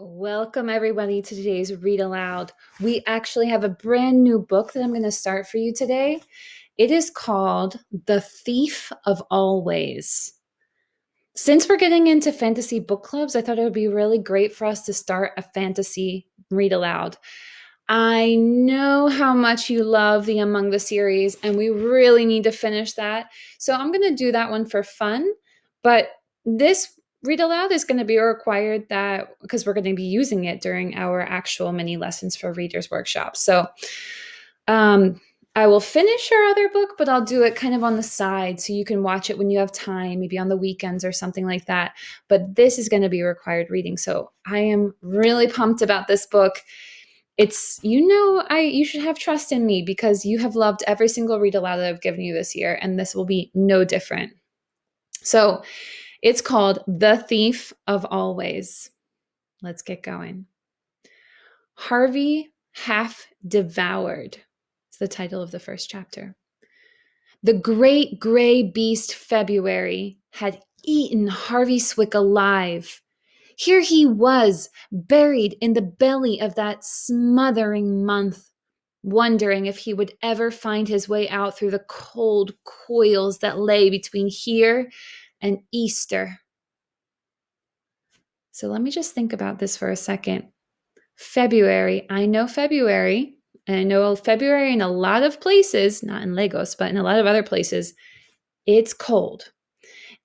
Welcome, everybody, to today's Read Aloud. We actually have a brand new book that I'm going to start for you today. It is called The Thief of Always. Since we're getting into fantasy book clubs, I thought it would be really great for us to start a fantasy read aloud. I know how much you love the Among the series, and we really need to finish that. So I'm going to do that one for fun, but this read aloud is going to be required that because we're going to be using it during our actual mini lessons for Readers Workshop. So I will finish your other book, but I'll do it kind of on the side so you can watch it when you have time, maybe on the weekends or something like that. But this is going to be required reading. So I am really pumped about this book. You should have trust in me because you have loved every single read aloud that I've given you this year, and this will be no different. So it's called The Thief of Always. Let's get going. Harvey Half Devoured. It's the title of the first chapter. The great gray beast February had eaten Harvey Swick alive. Here he was, buried in the belly of that smothering month, wondering if he would ever find his way out through the cold coils that lay between here and Easter. So let me just think about this for a second. February, I know February, and I know February in a lot of places, not in Lagos, but in a lot of other places, it's cold,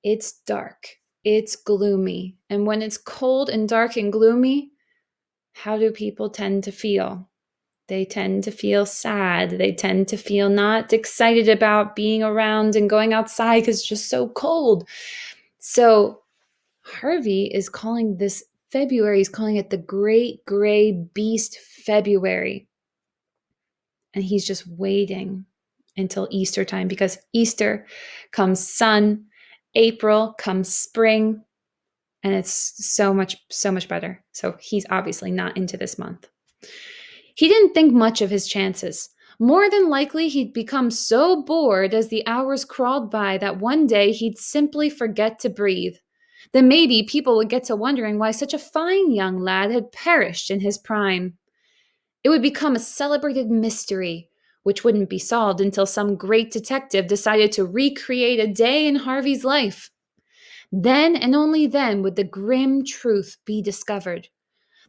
it's dark, it's gloomy. And when it's cold and dark and gloomy, how do people tend to feel? They tend to feel sad. They tend to feel not excited about being around and going outside because it's just so cold. So Harvey is calling this February, he's calling it the great gray beast February. And he's just waiting until Easter time because Easter comes sun, April comes spring, and it's so much better. So he's obviously not into this month. He didn't think much of his chances. More than likely, he'd become so bored as the hours crawled by that one day he'd simply forget to breathe. Then maybe people would get to wondering why such a fine young lad had perished in his prime. It would become a celebrated mystery, which wouldn't be solved until some great detective decided to recreate a day in Harvey's life. Then and only then would the grim truth be discovered.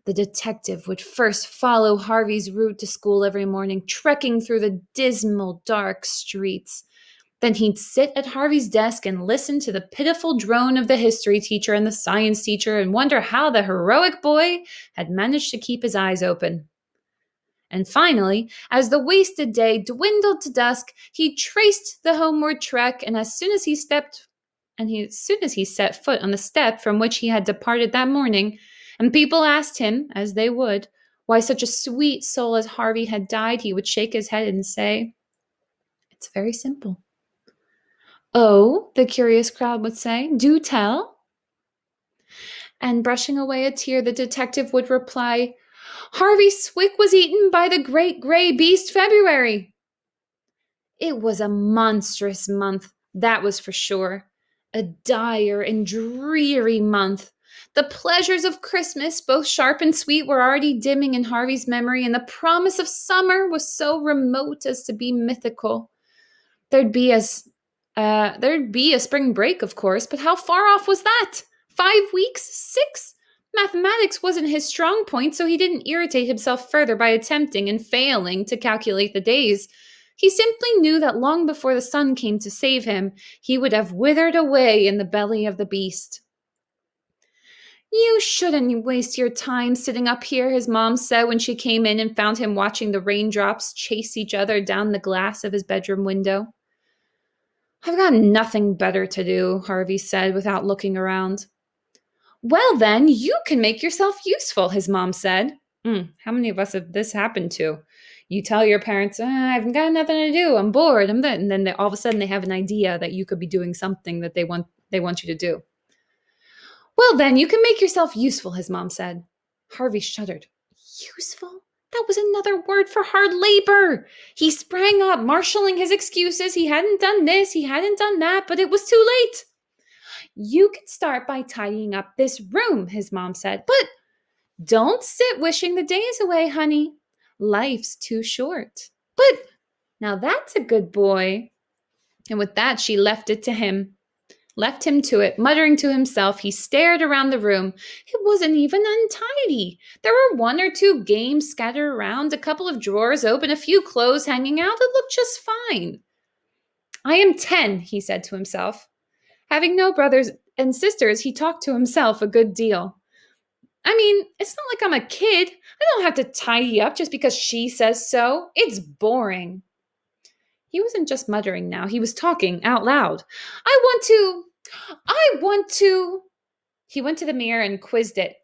The detective would first follow Harvey's route to school every morning, trekking through the dismal, dark streets. Then he'd sit at Harvey's desk and listen to the pitiful drone of the history teacher and the science teacher and wonder how the heroic boy had managed to keep his eyes open. And finally, as the wasted day dwindled to dusk, he traced the homeward trek, and as soon as he set foot on the step from which he had departed that morning, and people asked him, as they would, why such a sweet soul as Harvey had died, he would shake his head and say, "It's very simple." "Oh," the curious crowd would say, "do tell." And brushing away a tear, the detective would reply, "Harvey Swick was eaten by the great gray beast February." It was a monstrous month, that was for sure. A dire and dreary month. The pleasures of Christmas, both sharp and sweet, were already dimming in Harvey's memory, and the promise of summer was so remote as to be mythical. There'd be a spring break, of course, but how far off was that? 5 weeks? 6? Mathematics wasn't his strong point, so he didn't irritate himself further by attempting and failing to calculate the days. He simply knew that long before the sun came to save him, he would have withered away in the belly of the beast. "You shouldn't waste your time sitting up here," his mom said when she came in and found him watching the raindrops chase each other down the glass of his bedroom window. "I've got nothing better to do," Harvey said without looking around. "Well, then, you can make yourself useful," his mom said. How many of us have this happened to? You tell your parents, "I've got nothing to do, I'm bored, and then all of a sudden they have an idea that you could be doing something that they want you to do. "Well, then, you can make yourself useful," his mom said. Harvey shuddered. Useful? That was another word for hard labor. He sprang up, marshaling his excuses. He hadn't done this, he hadn't done that, but it was too late. "You can start by tidying up this room," his mom said. "But Don't sit wishing the days away, honey. Life's too short. But now that's a good boy. And with that, she left it to him. Left him to it, muttering to himself. He stared around the room. It wasn't even untidy. There were one or two games scattered around, a couple of drawers open, a few clothes hanging out. It looked just fine. I am 10, he said to himself. Having no brothers and sisters, he talked to himself a good deal. I mean, it's not like I'm a kid. I don't have to tidy up just because she says so. It's boring. He wasn't just muttering now, he was talking out loud. I want to. He went to the mirror and quizzed it.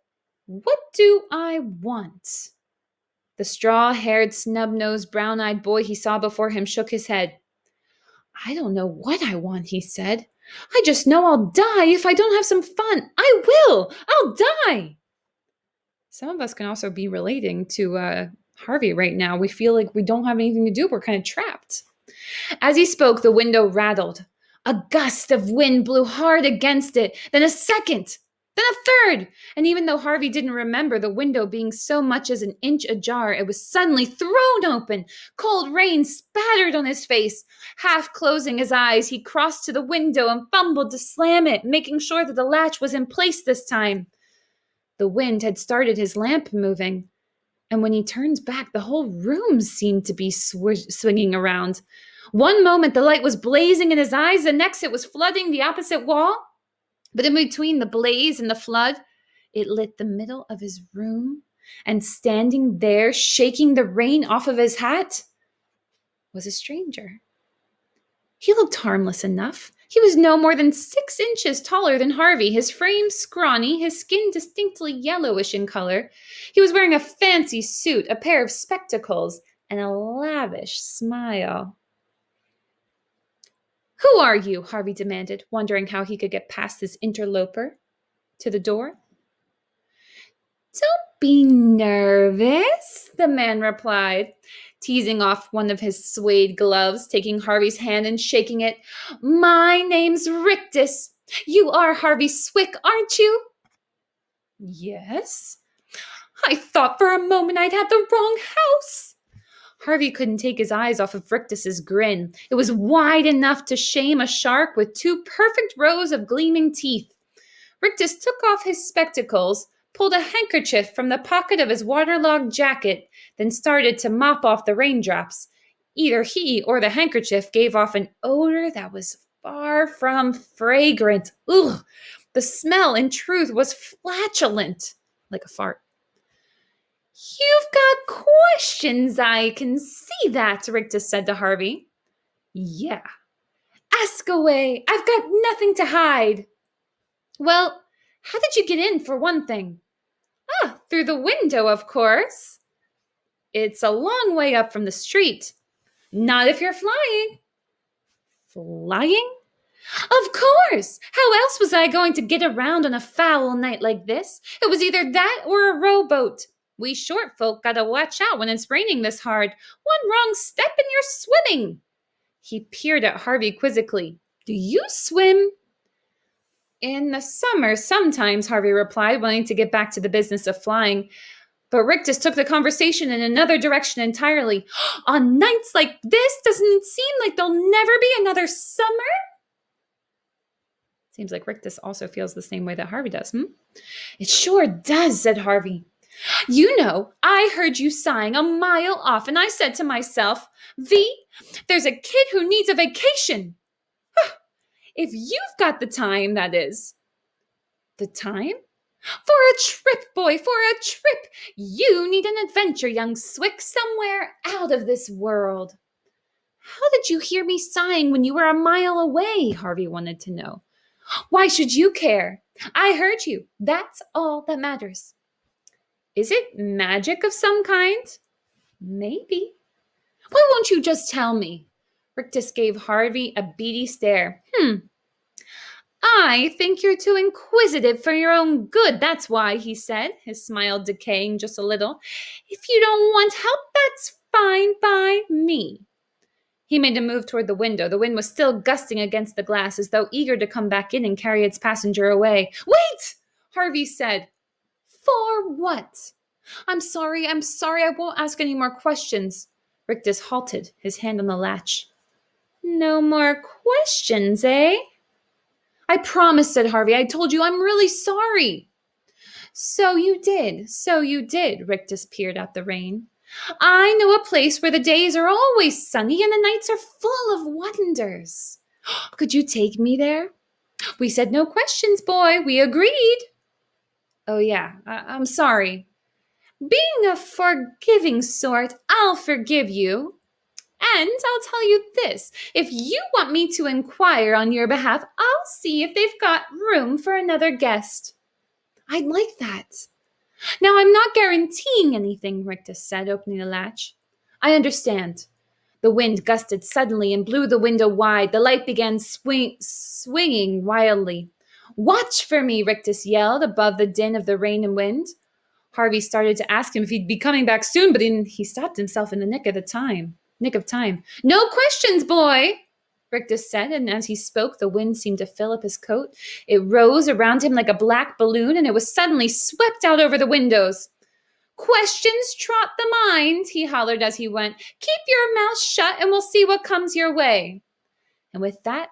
What do I want? The straw-haired, snub-nosed, brown-eyed boy he saw before him shook his head. I don't know what I want, he said. I just know I'll die if I don't have some fun. I will! I'll die! Some of us can also be relating to Harvey right now. We feel like we don't have anything to do. We're kind of trapped. As he spoke, the window rattled. A gust of wind blew hard against it, then a second, then a third. And even though Harvey didn't remember the window being so much as an inch ajar, it was suddenly thrown open. Cold rain spattered on his face. Half closing his eyes, he crossed to the window and fumbled to slam it, making sure that the latch was in place this time. The wind had started his lamp moving, and when he turned back, the whole room seemed to be swinging around. One moment, the light was blazing in his eyes. The next, it was flooding the opposite wall. But in between the blaze and the flood, it lit the middle of his room. And standing there, shaking the rain off of his hat, was a stranger. He looked harmless enough. He was no more than 6 inches taller than Harvey, his frame scrawny, his skin distinctly yellowish in color. He was wearing a fancy suit, a pair of spectacles, and a lavish smile. Who are you? Harvey demanded, wondering how he could get past this interloper to the door. Don't be nervous, the man replied, teasing off one of his suede gloves, taking Harvey's hand and shaking it. My name's Rictus. You are Harvey Swick, aren't you? Yes. I thought for a moment I'd had the wrong house. Harvey couldn't take his eyes off of Rictus's grin. It was wide enough to shame a shark with 2 perfect rows of gleaming teeth. Rictus took off his spectacles, pulled a handkerchief from the pocket of his waterlogged jacket, then started to mop off the raindrops. Either he or the handkerchief gave off an odor that was far from fragrant. Ugh! The smell, in truth, was flatulent, like a fart. You've got questions, I can see that, Rictus said to Harvey. Yeah. Ask away. I've got nothing to hide. Well, how did you get in, for one thing? Through the window, of course. It's a long way up from the street. Not if you're flying. Flying? Of course! How else was I going to get around on a foul night like this? It was either that or a rowboat. We short folk gotta watch out when it's raining this hard. One wrong step and you're swimming. He peered at Harvey quizzically. Do you swim? In the summer, sometimes, Harvey replied, wanting to get back to the business of flying. But Rictus took the conversation in another direction entirely. On nights like this, doesn't it seem like there'll never be another summer? Seems like Rictus also feels the same way that Harvey does, It sure does, said Harvey. You know, I heard you sighing a mile off, and I said to myself, V, there's a kid who needs a vacation. If you've got the time, that is. The time? For a trip, boy, for a trip. You need an adventure, young Swick, somewhere out of this world. How did you hear me sighing when you were a mile away? Harvey wanted to know. Why should you care? I heard you. That's all that matters. Is it magic of some kind? Maybe. Why won't you just tell me? Rictus gave Harvey a beady stare. I think you're too inquisitive for your own good, that's why, he said, his smile decaying just a little. If you don't want help, that's fine by me. He made a move toward the window. The wind was still gusting against the glass, as though eager to come back in and carry its passenger away. Wait! Harvey said. For what? I'm sorry, I won't ask any more questions. Rictus halted, his hand on the latch. No more questions, eh? I promise, said Harvey. I told you I'm really sorry. So you did, Rictus peered at the rain. I know a place where the days are always sunny and the nights are full of wonders. Could you take me there? We said no questions, boy. We agreed. Oh, yeah, I'm sorry. Being a forgiving sort, I'll forgive you. And I'll tell you this, if you want me to inquire on your behalf, I'll see if they've got room for another guest. I'd like that. Now, I'm not guaranteeing anything, Rictus said, opening the latch. I understand. The wind gusted suddenly and blew the window wide. The light began swinging wildly. Watch for me, Rictus yelled above the din of the rain and wind. Harvey started to ask him if he'd be coming back soon, but he stopped himself in the nick of time. No questions, boy, Rictus said, and as he spoke, the wind seemed to fill up his coat. It rose around him like a black balloon, and it was suddenly swept out over the windows. Questions trot the mind, he hollered as he went. Keep your mouth shut, and we'll see what comes your way. And with that,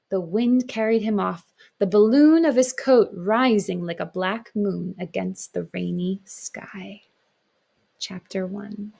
the wind carried him off, the balloon of his coat rising like a black moon against the rainy sky. Chapter 1.